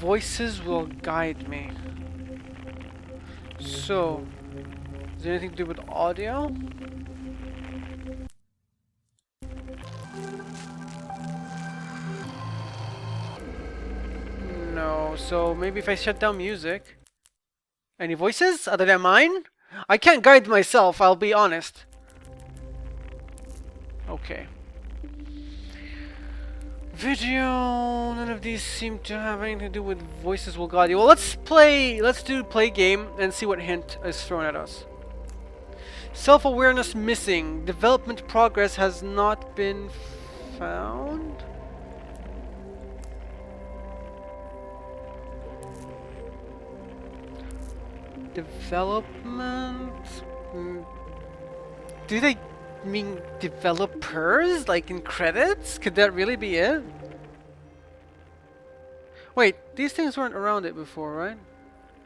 voices will guide me. So, is there anything to do with audio? No, so maybe if I shut down music. Any voices other than mine? I can't guide myself, I'll be honest. Okay. Video, none of these seem to have anything to do with voices will guide you. Well, let's do play game and see what hint is thrown at us. Self-awareness missing. Development progress has not been found. Development? Do they mean developers? Like in credits? Could that really be it? Wait, these things weren't around it before, right?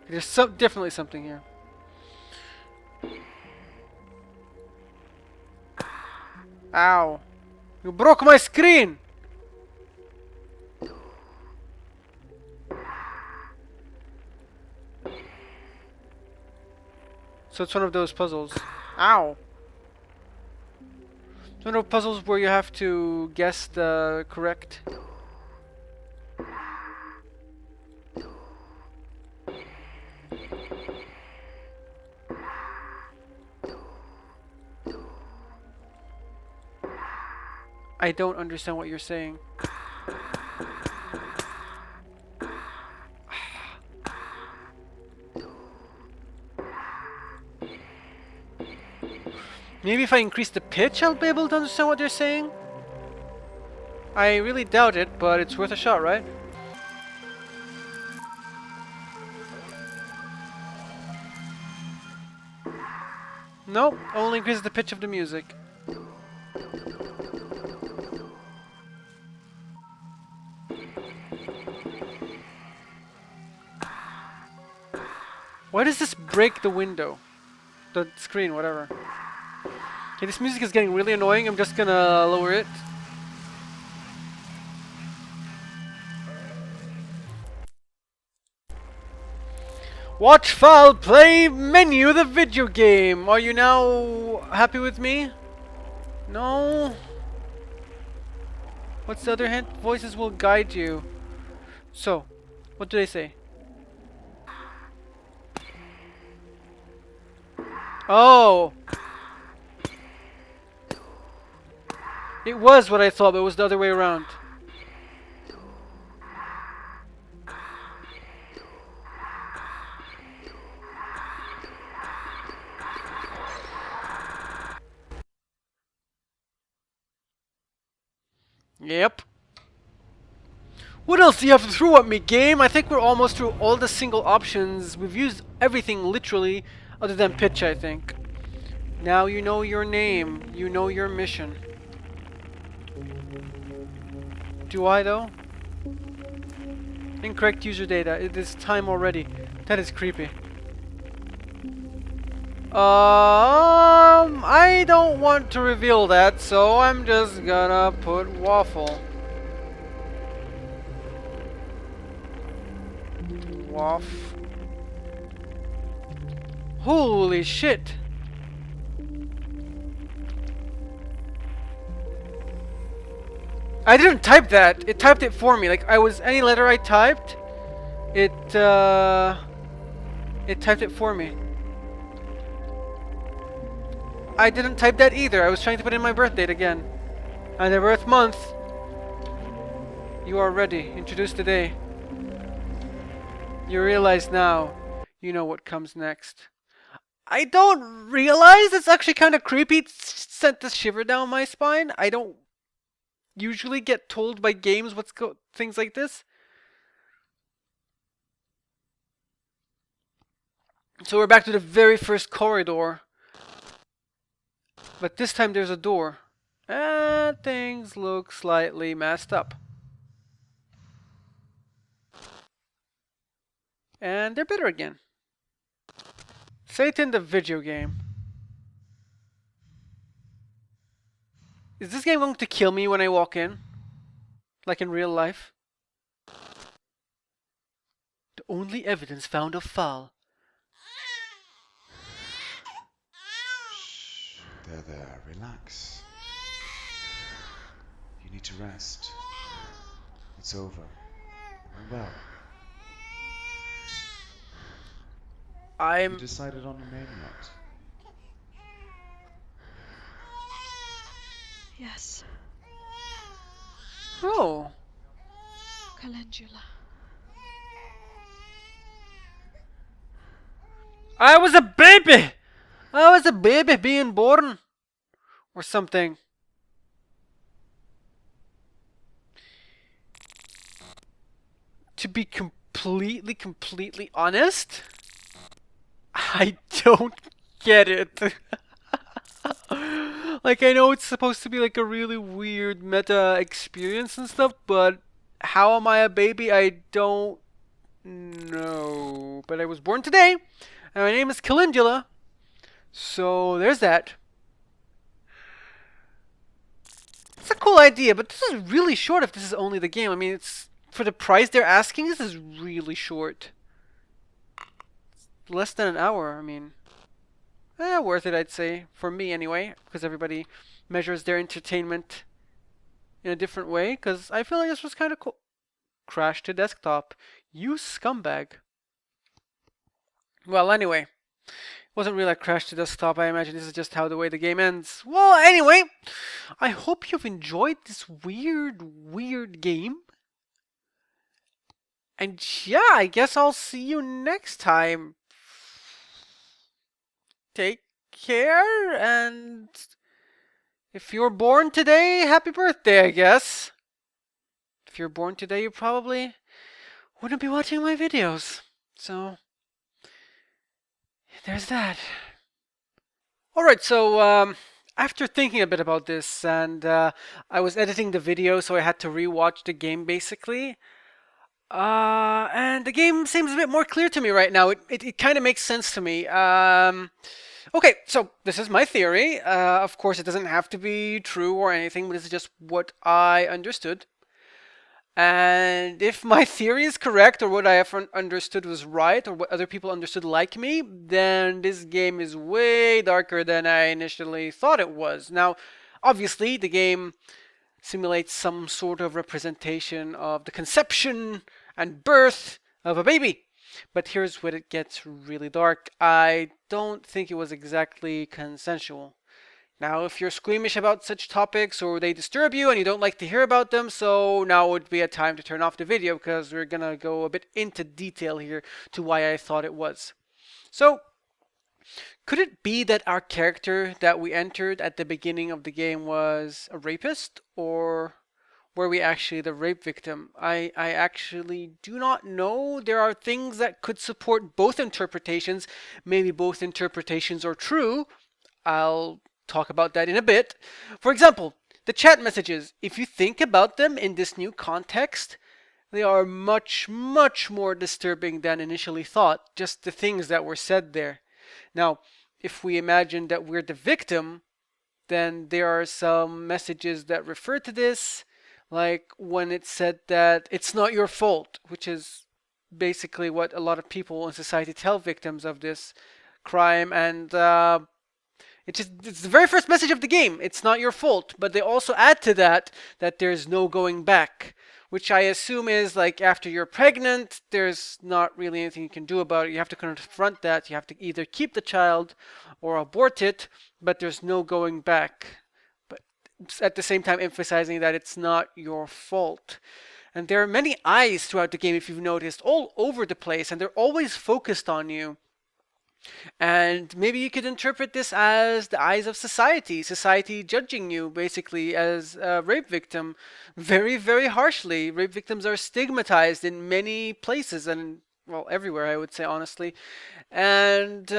There's definitely something here. Ow. You broke my screen! So it's one of those puzzles. Ow! It's one of those puzzles where you have to guess the correct... I don't understand what you're saying. Maybe if I increase the pitch, I'll be able to understand what they're saying? I really doubt it, but it's worth a shot, right? Nope, only increases the pitch of the music. Why does this break the window? The screen, whatever. Okay, this music is getting really annoying. I'm just gonna lower it. Watch file play menu the video game. Are you now happy with me? No? What's the other hint? Voices will guide you. So, what do they say? Oh! It was what I thought, but it was the other way around. Yep. What else do you have to throw at me, game? I think we're almost through all the single options. We've used everything literally, other than pitch, I think. Now you know your name. You know your mission. Do I, though? Incorrect user data. It is time already. That is creepy. I don't want to reveal that, so I'm just gonna put waffle. Waff. Holy shit! I didn't type that. It typed it for me. Like any letter I typed, it typed it for me. I didn't type that either. I was trying to put in my birth date again. And the birth month. You are ready. Introduce the day. You realize now. You know what comes next. I don't realize. It's actually kind of creepy. It sent the shiver down my spine. I don't usually get told by games things like this. So we're back to the very first corridor. But this time there's a door. And things look slightly messed up. And they're better again. Satan the video game. Is this game going to kill me when I walk in? Like in real life? only evidence found of foul. Shh. There. Relax. You need to rest. It's over. Well, you decided on a name yet? Yes, Oh. Calendula. I was a baby! I was a baby being born. Or something. To be completely honest, I don't get it. Like, I know it's supposed to be like a really weird meta experience and stuff, but how am I a baby? I don't know. But I was born today, and my name is Calendula, so there's that. It's a cool idea, but this is really short if this is only the game. I mean, it's for the price they're asking, this is really short. Less than an hour, I mean. Worth it, I'd say. For me, anyway. Because everybody measures their entertainment in a different way. Because I feel like this was kind of cool. Crash to desktop. You scumbag. Well, anyway. It wasn't really a crash to desktop. I imagine this is just how the way the game ends. Well, anyway. I hope you've enjoyed this weird game. And yeah, I guess I'll see you next time. Take care, and if you're born today, happy birthday, I guess. If you're born today, you probably wouldn't be watching my videos. So, there's that. Alright, so after thinking a bit about this, and I was editing the video, so I had to rewatch the game basically. And the game seems a bit more clear to me right now. It kind of makes sense to me. Okay, so this is my theory. Of course, it doesn't have to be true or anything, but this is just what I understood. And if my theory is correct, or what I have understood was right, or what other people understood like me, then this game is way darker than I initially thought it was. Now, obviously, the game simulates some sort of representation of the conception and birth of a baby. But here's where it gets really dark. I don't think it was exactly consensual. Now, if you're squeamish about such topics or they disturb you and you don't like to hear about them, so now would be a time to turn off the video because we're gonna go a bit into detail here to why I thought it was. So, could it be that our character that we entered at the beginning of the game was a rapist, or were we actually the rape victim? I actually do not know. There are things that could support both interpretations. Maybe both interpretations are true. I'll talk about that in a bit. For example, the chat messages. If you think about them in this new context, they are much more disturbing than initially thought. Just the things that were said there. Now, if we imagine that we're the victim, then there are some messages that refer to this, like when it said that it's not your fault, which is basically what a lot of people in society tell victims of this crime. And it's the very first message of the game. It's not your fault. But they also add to that there's no going back, which I assume is like after you're pregnant, there's not really anything you can do about it. You have to confront that. You have to either keep the child or abort it, but there's no going back. But at the same time emphasizing that it's not your fault. And there are many eyes throughout the game, if you've noticed, all over the place, and they're always focused on you. And maybe you could interpret this as the eyes of society judging you basically as a rape victim very harshly. Rape victims are stigmatized in many places and, well, everywhere, I would say, honestly. And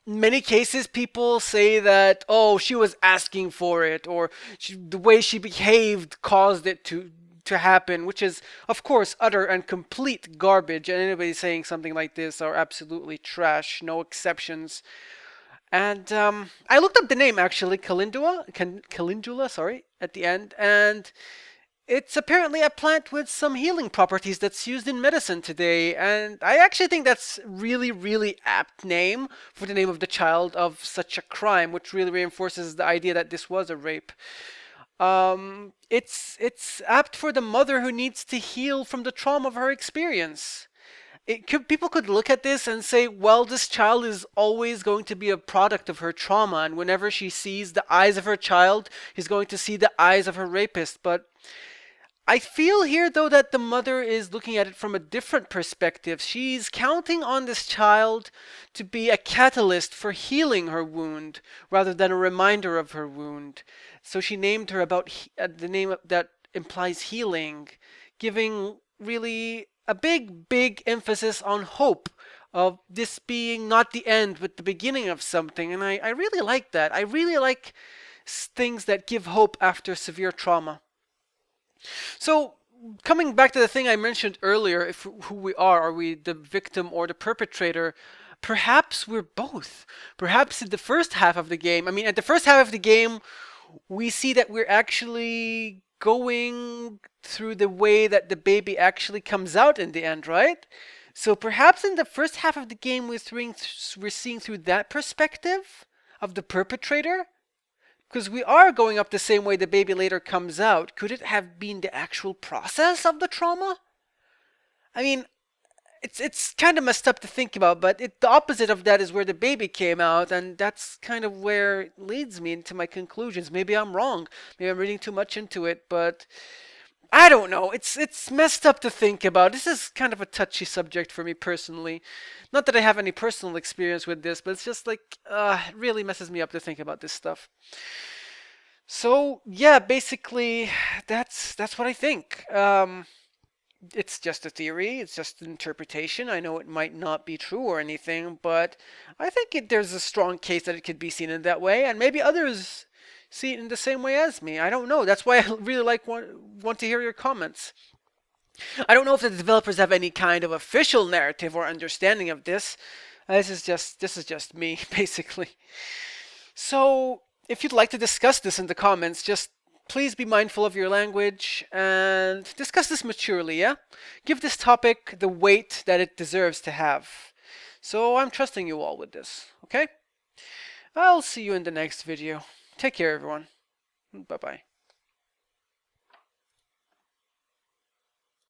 many cases people say that, oh, she was asking for it, or the way she behaved caused it to happen, which is, of course, utter and complete garbage. And anybody saying something like this are absolutely trash, no exceptions. And I looked up the name, actually, Calendula, sorry, at the end. And It's apparently a plant with some healing properties that's used in medicine today, and I actually think that's really apt name for the name of the child of such a crime, which really reinforces the idea that this was a rape. It's apt for the mother who needs to heal from the trauma of her experience. People could look at this and say, well, this child is always going to be a product of her trauma, and whenever she sees the eyes of her child, he's going to see the eyes of her rapist. But I feel here, though, that the mother is looking at it from a different perspective. She's counting on this child to be a catalyst for healing her wound rather than a reminder of her wound. So she named her about the name that implies healing, giving really a big emphasis on hope of this being not the end but the beginning of something. And I really like that. I really like things that give hope after severe trauma. So, coming back to the thing I mentioned earlier, if who we are we the victim or the perpetrator? Perhaps we're both. Perhaps in the first half of the game, I mean, at the first half of the game, we see that we're actually going through the way that the baby actually comes out in the end, right? So perhaps in the first half of the game, we're seeing through that perspective of the perpetrator. Because we are going up the same way the baby later comes out. Could it have been the actual process of the trauma? I mean, it's kind of messed up to think about, but the opposite of that is where the baby came out, and that's kind of where it leads me into my conclusions. Maybe I'm wrong. Maybe I'm reading too much into it, but I don't know. It's messed up to think about. This is kind of a touchy subject for me personally. Not that I have any personal experience with this, but it's just like it really messes me up to think about this stuff. So yeah, basically that's what I think. It's just a theory. It's just an interpretation. I know it might not be true or anything, but I think there's a strong case that it could be seen in that way, and maybe others see it in the same way as me. I don't know. That's why I really want to hear your comments. I don't know if the developers have any kind of official narrative or understanding of this. This is just me, basically. So, if you'd like to discuss this in the comments, just please be mindful of your language and discuss this maturely, yeah? Give this topic the weight that it deserves to have. So I'm trusting you all with this, okay? I'll see you in the next video. Take care, everyone. Bye-bye.